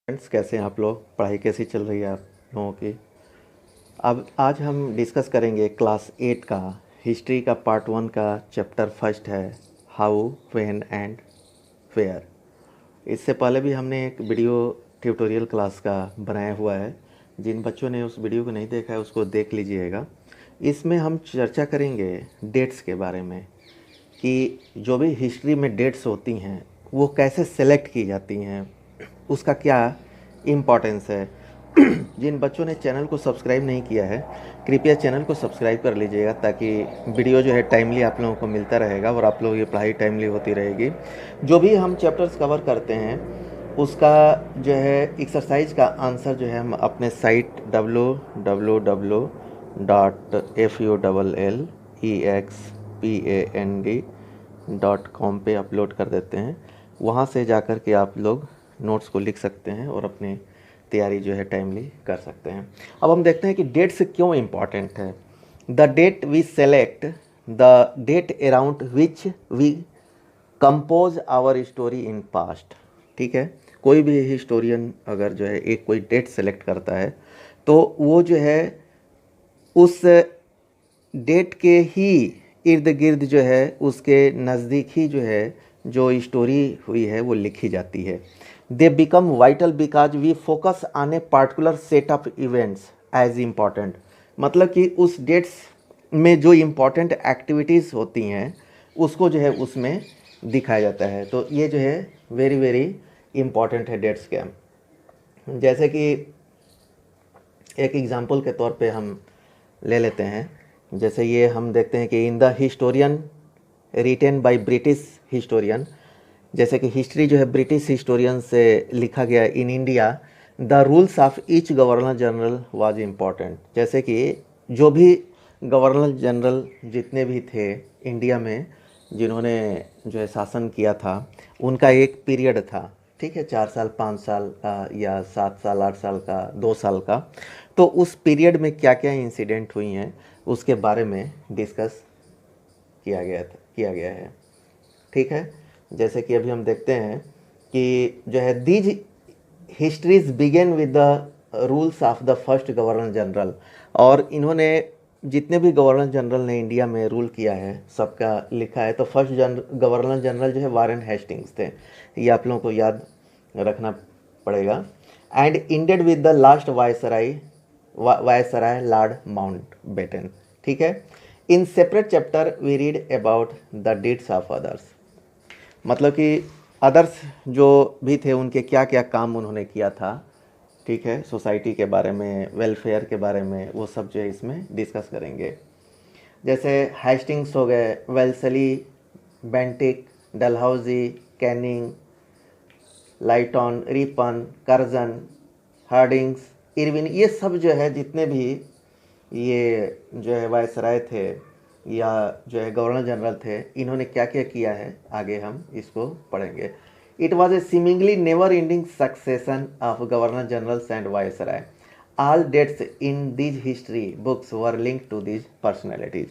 Friends, कैसे हैं आप लोग? पढ़ाई कैसी चल रही है आप लोगों की? अब आज हम डिस्कस करेंगे क्लास 8 का हिस्ट्री का पार्ट 1 का चैप्टर फर्स्ट है, हाउ, व्हेन एंड वेयर। इससे पहले भी हमने एक वीडियो ट्यूटोरियल क्लास का बनाया हुआ है। जिन बच्चों ने उस वीडियो को नहीं देखा है उसको देख लीजिएगा। इसमें हम चर्चा करेंगे डेट्स के बारे में कि जो भी हिस्ट्री में डेट्स होती हैं वो कैसे सेलेक्ट की जाती हैं, उसका क्या इम्पोर्टेंस है। जिन बच्चों ने चैनल को सब्सक्राइब नहीं किया है, कृपया चैनल को सब्सक्राइब कर लीजिएगा ताकि वीडियो जो है टाइमली आप लोगों को मिलता रहेगा और आप लोगों की पढ़ाई टाइमली होती रहेगी। जो भी हम चैप्टर्स कवर करते हैं उसका जो है एक्सरसाइज का आंसर जो है हम अपने साइट www.fullexpand.com पे अपलोड कर देते हैं। वहाँ से जाकर के आप लोग नोट्स को लिख सकते हैं और अपनी तैयारी जो है टाइमली कर सकते हैं। अब हम देखते हैं कि डेट्स क्यों इम्पॉर्टेंट है। The date we select, the date around which we compose our story in past. ठीक है, कोई भी हिस्टोरियन अगर जो है एक कोई डेट सेलेक्ट करता है तो वो जो है उस डेट के ही इर्द गिर्द जो है उसके नज़दीक ही जो है जो स्टोरी हुई है वो लिखी जाती है। They become vital because we focus on a particular set of events as important. मतलब कि उस डेट्स में जो इम्पॉर्टेंट एक्टिविटीज़ होती हैं उसको जो है उसमें दिखाया जाता है। तो ये जो है वेरी वेरी इम्पॉर्टेंट है डेट्स के। जैसे कि एक एग्ज़ाम्पल के तौर पे हम ले लेते हैं, जैसे ये हम देखते हैं कि in the historian written by British historian, जैसे कि हिस्ट्री जो है ब्रिटिश हिस्टोरियन से लिखा गया in India, the rules of each governor general was important. जैसे कि जो भी गवर्नर जनरल जितने भी थे इंडिया में जिन्होंने जो है शासन किया था उनका एक पीरियड था। ठीक है, 4 साल 5 साल का या 7 साल 8 साल का 2 साल का। तो उस पीरियड में क्या क्या इंसिडेंट हुई हैं उसके बारे में डिस्कस किया गया है। ठीक है, जैसे कि अभी हम देखते हैं कि जो है these histories begin with the rules of the first governor general. और इन्होंने जितने भी गवर्नर जनरल ने इंडिया में रूल किया है सबका लिखा है। तो फर्स्ट गवर्नर जनरल जो है वारेन हेस्टिंग्स थे, ये आप लोगों को याद रखना पड़ेगा। And ended with the last viceroy Lord Mountbatten. ठीक है, in separate chapter we read about the deeds of others. मतलब कि अदर्स जो भी थे उनके क्या क्या काम उन्होंने किया था। ठीक है, सोसाइटी के बारे में, वेलफेयर के बारे में, वो सब जो है इसमें डिस्कस करेंगे। जैसे हेस्टिंग्स हो गए, वेल्सली, बेंटिक, डलहौजी, कैनिंग, लाइटन, रिपन, कर्जन, हार्डिंग्स, इरविन, ये सब जो है जितने भी ये जो है वायसराय थे या जो है गवर्नर जनरल थे, इन्होंने क्या क्या किया है आगे हम इसको पढ़ेंगे। It was a seemingly never ending succession of governor generals and viceroy. All dates in these history books were link to these personalities.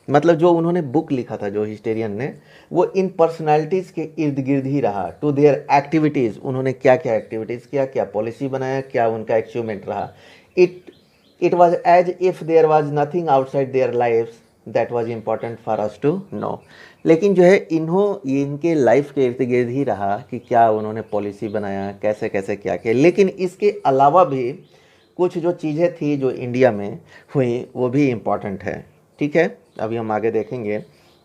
मतलब जो उन्होंने बुक लिखा था जो हिस्टेरियन ने, वो इन पर्सनालिटीज़ के इर्द गिर्द ही रहा। टू देयर एक्टिविटीज़, उन्होंने क्या क्या एक्टिविटीज़ किया, क्या पॉलिसी बनाया, क्या उनका अचीवमेंट रहा। It was as if there was nothing outside their lives that was important for us to know. लेकिन जो है इनके लाइफ के इर्द गिर्द ही रहा कि क्या उन्होंने पॉलिसी बनाया, कैसे कैसे क्या किया। लेकिन इसके अलावा भी कुछ जो चीज़ें थी जो इंडिया में हुई वो भी इम्पॉर्टेंट है। ठीक है, अभी हम आगे देखेंगे।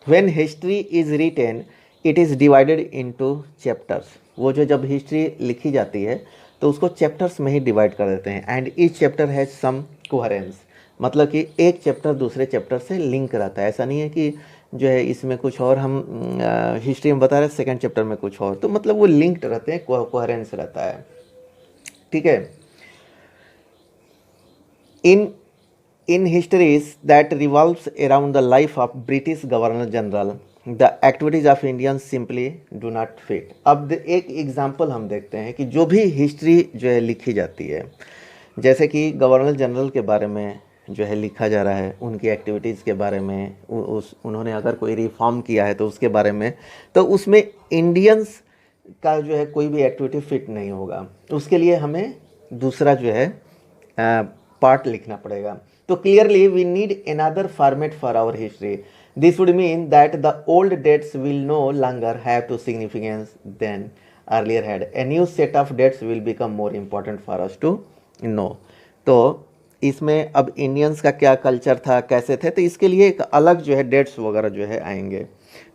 When history is written it is divided into chapters. वो जो जब हिस्ट्री लिखी जाती है तो उसको चैप्टर्स में ही डिवाइड कर देते हैं। And each chapter has some coherence, मतलब कि एक चैप्टर दूसरे चैप्टर से लिंक रहता है। ऐसा नहीं है कि जो है इसमें कुछ और हम हिस्ट्री में बता रहे हैं, सेकेंड चैप्टर में कुछ और। तो मतलब वो लिंक्ड रहते हैं, कोहेरेंस रहता है। ठीक है, In histories that revolves around the life of British Governor General, the activities of Indians simply do not fit। अब एक एग्जाम्पल हम देखते हैं कि जो भी हिस्ट्री जो है लिखी जाती है, जैसे कि गवर्नर जनरल के बारे में जो है लिखा जा रहा है, उनकी एक्टिविटीज़ के बारे में, उन्होंने अगर कोई रिफॉर्म किया है तो उसके बारे में, तो उसमें इंडियंस का जो है कोई भी एक्टिविटी फिट नहीं होगा, उसके लिए हमें दूसरा जो है पार्ट लिखना पड़ेगा। तो clearly we need another format for our history. This would mean that the old dates will no longer have to significance then earlier had. A new set of dates will become more important for us to know. तो इसमें अब Indians का क्या culture था, कैसे थे, तो इसके लिए एक अलग जो है डेट्स वगैरह जो है आएंगे।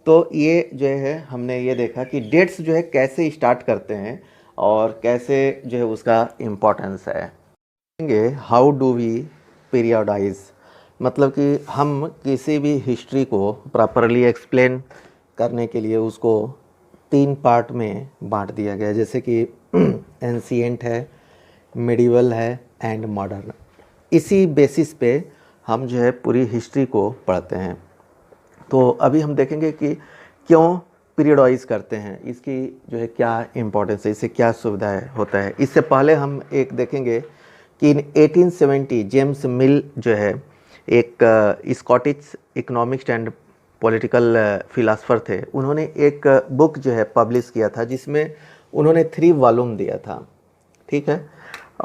तो ये जो है हमने ये देखा कि डेट्स जो है कैसे स्टार्ट करते हैं और कैसे जो है उसका इम्पोर्टेंस है। हाउ डू वी पीरियडाइज, मतलब कि हम किसी भी हिस्ट्री को प्रॉपरली एक्सप्लेन करने के लिए उसको 3 पार्ट में बांट दिया गया है, जैसे कि एंशिएंट है, मिडिवल है एंड मॉडर्न। इसी बेसिस पे हम जो है पूरी हिस्ट्री को पढ़ते हैं। तो अभी हम देखेंगे कि क्यों पीरियडाइज करते हैं, इसकी जो है क्या इम्पोर्टेंस है, इससे क्या सुविधाएं होता है। इससे पहले हम एक देखेंगे कि इन 1870 जेम्स मिल जो है एक Scottish economics and political philosopher थे। उन्होंने एक बुक जो है पब्लिश किया था जिसमें उन्होंने 3 वॉल्यूम दिया था, ठीक है,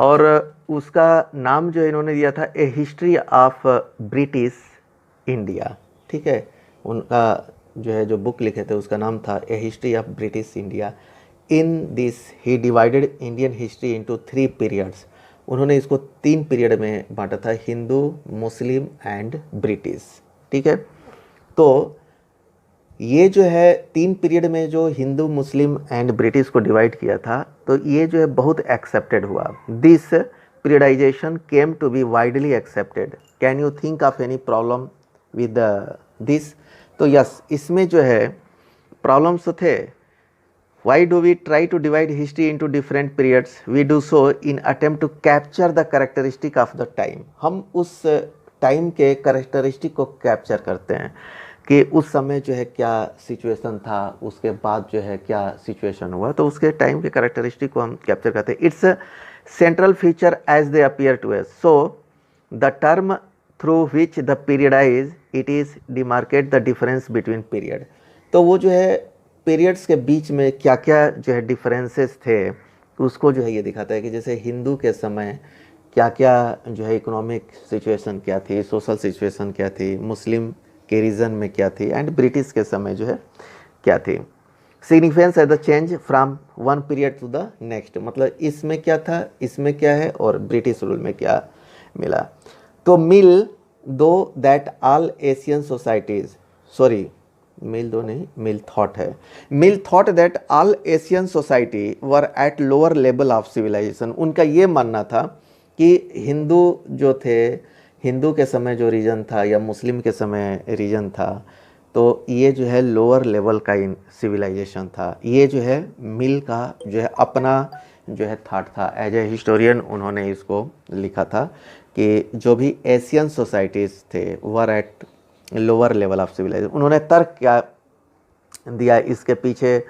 और उसका नाम जो इन्होंने दिया था a history of British India, ठीक है। उनका जो है जो बुक लिखे थे उसका नाम था a history of British India. In this he divided Indian history into 3 periods. उन्होंने इसको 3 पीरियड में बांटा था, हिंदू, मुस्लिम एंड ब्रिटिश, ठीक है। तो ये जो है 3 पीरियड में जो हिंदू, मुस्लिम एंड ब्रिटिश को डिवाइड किया था, तो ये जो है बहुत एक्सेप्टेड हुआ। This periodisation came to be widely accepted. Can you think of any problem with this? तो यस, इसमें जो है प्रॉब्लम्स तो थे। Why do we try to divide history into different periods? We do so in attempt to capture the characteristic of the time. हम उस time के characteristic को कैप्चर करते हैं कि उस समय जो है क्या सिचुएशन था, उसके बाद जो है क्या सिचुएशन हुआ, तो उसके टाइम के कैरेक्टरिस्टिक को हम कैप्चर करते हैं। Its central feature as they appear to us. So the term through which the periodize it is demarcate the difference between period. तो वो जो है पीरियड्स के बीच में क्या क्या जो है डिफरेंसेस थे उसको जो है ये दिखाता है कि जैसे हिंदू के समय क्या क्या जो है इकोनॉमिक सिचुएशन क्या थी, सोशल सिचुएशन क्या थी, मुस्लिम के रीजन में क्या थी, एंड ब्रिटिश के समय जो है क्या थी। सिग्निफिकेंस है the change from one period to the next, मतलब इसमें क्या था, इसमें क्या है, और ब्रिटिश रूल में क्या मिला। तो मिल दो that all Asian societies, sorry Mill दो नहीं, मिल थॉट है, Mill thought that all Asian society were at lower level of civilization. उनका ये मानना था कि हिंदू जो थे, हिंदू के समय जो रीजन था या मुस्लिम के समय रीजन था, तो ये जो है लोअर लेवल का सिविलाइजेशन था। ये जो है मिल का जो है अपना जो है थॉट था। एज ए हिस्टोरियन उन्होंने इसको लिखा था कि जो भी एशियन सोसाइटीज़ थे were at lower level of civilization. उन्होंने तर्क क्या दिया इसके पीछे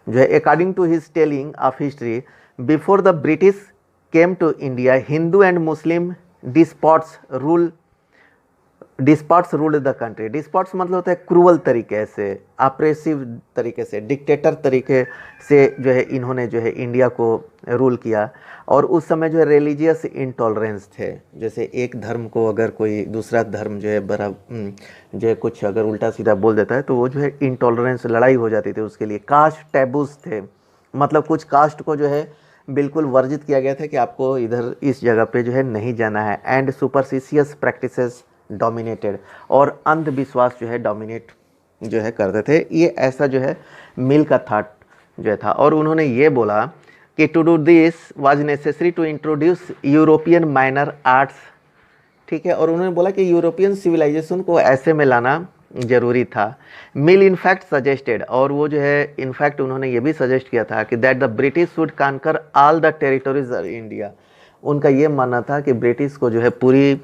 जो है, according to his telling of history, before the British came to India Hindu and Muslim despots ruled the country. Despots मतलब होता है क्रूअल तरीके से, ऑपरेसिव तरीके से, डिक्टेटर तरीके से जो है इन्होंने जो है इंडिया को रूल किया। और उस समय जो है रिलीजियस इंटॉलरेंस थे, जैसे एक धर्म को अगर कोई दूसरा धर्म जो है बड़ा जो है कुछ अगर उल्टा सीधा बोल देता है तो वो जो है इंटॉलरेंस, लड़ाई हो जाती थी उसके लिए। कास्ट टैबूस थे, मतलब कुछ कास्ट को जो है बिल्कुल वर्जित किया गया था कि आपको इधर इस जगह पे जो है नहीं जाना है। एंड सुपरस्टिशियस प्रैक्टिसेस डोमिनेटेड, और अंधविश्वास जो है डोमिनेट जो है करते थे। ये ऐसा जो है मिल का थॉट जो है था। और उन्होंने ये बोला कि to do this was necessary to introduce European minor arts, ठीक है। और उन्होंने बोला कि यूरोपियन सिविलाइजेशन को ऐसे में लाना जरूरी था। मिल इनफैक्ट सजेस्टेड, और वो जो है इनफैक्ट उन्होंने ये भी सजेस्ट किया था कि that the British would conquer all the territories of India. उनका ये मानना था कि ब्रिटिश को जो है पूरी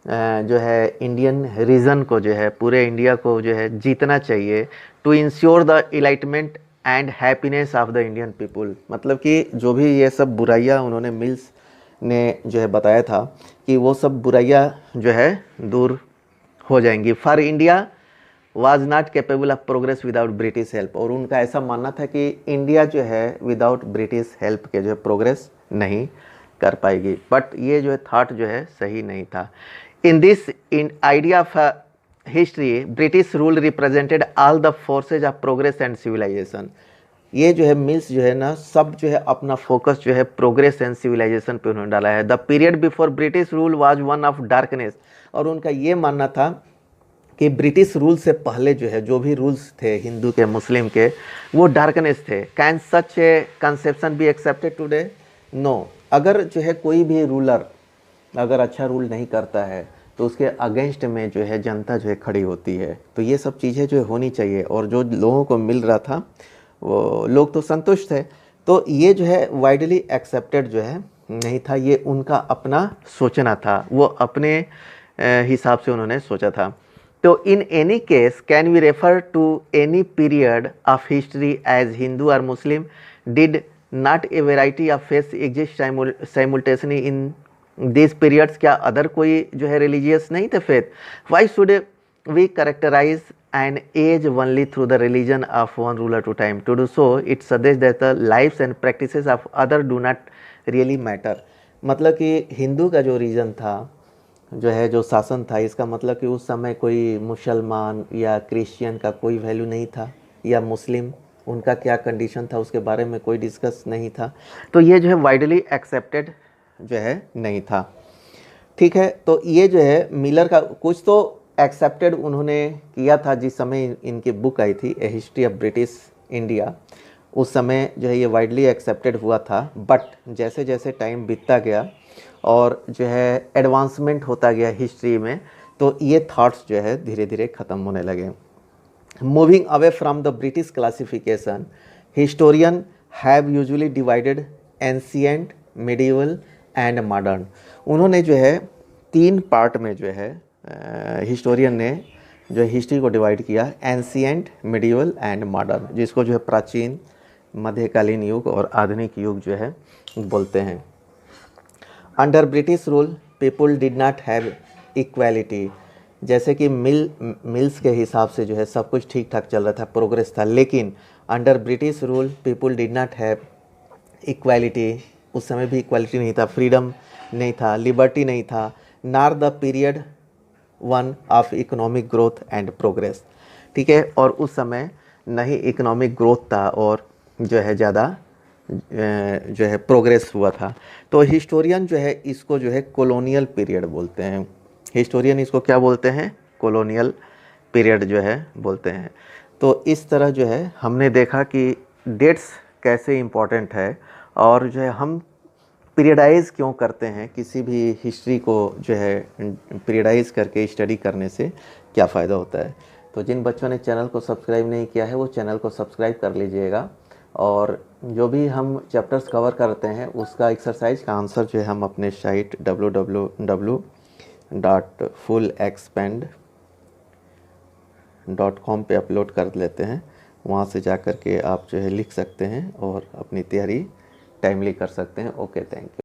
जो है इंडियन रीजन को जो है पूरे इंडिया को जो है जीतना चाहिए, to ensure the enlightenment and happiness of the Indian people. मतलब कि जो भी ये सब बुराइयां उन्होंने मिल्स ने जो है बताया था कि वो सब बुराइयां जो है दूर हो जाएंगी। For India was not capable of progress without British help, और उनका ऐसा मानना था कि इंडिया जो है विदाउट ब्रिटिश हेल्प के जो है प्रोग्रेस नहीं कर पाएगी। बट ये जो है थाट जो है सही नहीं था। In this in idea of history British rule represented all the forces of progress and civilisation. ये जो है मिल्स जो है ना सब जो है अपना फोकस जो है प्रोग्रेस एंड सिविलाइजेशन पे उन्होंने डाला है। The period before British rule was one of darkness, और उनका ये मानना था कि ब्रिटिश रूल से पहले जो है जो भी रूल्स थे हिंदू के मुस्लिम के वो डार्कनेस थे। Can such a conception be accepted today? No. अगर जो है कोई भी रूलर अगर अच्छा रूल नहीं करता है तो उसके अगेंस्ट में जो है जनता जो है खड़ी होती है। तो ये सब चीज़ें जो होनी चाहिए, और जो लोगों को मिल रहा था वो लोग तो संतुष्ट थे। तो ये जो है वाइडली एक्सेप्टेड जो है नहीं था, ये उनका अपना सोचना था, वो अपने हिसाब से उन्होंने सोचा था। तो in any case can we refer to any period of history as Hindu or Muslim did not a variety of faith exist simultaneously in this periods? क्या अदर कोई जो है रिलीजियस नहीं थे faith? Why should we characterize an age only through the religion of one ruler to time? To do so, it suggests that the lives and practices of other do not really matter. मतलब कि हिंदू का जो reason था जो है जो शासन था, इसका मतलब कि उस समय कोई मुसलमान या क्रिश्चियन का कोई वैल्यू नहीं था, या मुस्लिम उनका क्या कंडीशन था उसके बारे में कोई डिस्कस नहीं था। तो ये जो है वाइडली एक्सेप्टेड जो है नहीं था। ठीक है, तो ये जो है मिलर का कुछ तो एक्सेप्टेड उन्होंने किया था जिस समय इनकी बुक आई थी ए हिस्ट्री ऑफ ब्रिटिश इंडिया, उस समय जो है ये वाइडली एक्सेप्टेड हुआ था। बट जैसे जैसे टाइम बीतता गया और जो है एडवांसमेंट होता गया हिस्ट्री में, तो ये थॉट्स जो है धीरे धीरे ख़त्म होने लगे। Moving away from the British classification, historian have usually divided ancient, medieval and modern. उन्होंने जो है 3 पार्ट में जो है हिस्टोरियन ने जो हिस्ट्री को डिवाइड किया, एंशिएंट, मिडिवल एंड मॉडर्न, जिसको जो है प्राचीन, मध्यकालीन युग और आधुनिक युग जो है बोलते हैं। Under British rule people did not have equality, जैसे कि मिल्स के हिसाब से जो है सब कुछ ठीक ठाक चल रहा था, प्रोग्रेस था, लेकिन under British rule people did not have equality, उस समय भी इक्वालिटी नहीं था, फ्रीडम नहीं था, लिबर्टी नहीं था, नार the period one of economic growth and progress. ठीक है, और उस समय नहीं इकोनॉमिक ग्रोथ था और जो है ज़्यादा जो है प्रोग्रेस हुआ था। तो हिस्टोरियन जो है इसको जो है कॉलोनियल पीरियड बोलते हैं। हिस्टोरियन इसको क्या बोलते हैं? कॉलोनियल पीरियड जो है बोलते हैं। तो इस तरह जो है हमने देखा कि डेट्स कैसे इम्पोर्टेंट है, और जो है हम पीरियडाइज़ क्यों करते हैं, किसी भी हिस्ट्री को जो है पीरियडाइज़ करके स्टडी करने से क्या फ़ायदा होता है। तो जिन बच्चों ने चैनल को सब्सक्राइब नहीं किया है वो चैनल को सब्सक्राइब कर लीजिएगा, और जो भी हम चैप्टर्स कवर करते हैं उसका एक्सरसाइज का आंसर जो है हम अपने साइट www.fullexpand.com पे अपलोड कर लेते हैं। वहाँ से जा कर के आप जो है लिख सकते हैं और अपनी तैयारी टाइमली कर सकते हैं। Okay, thank you.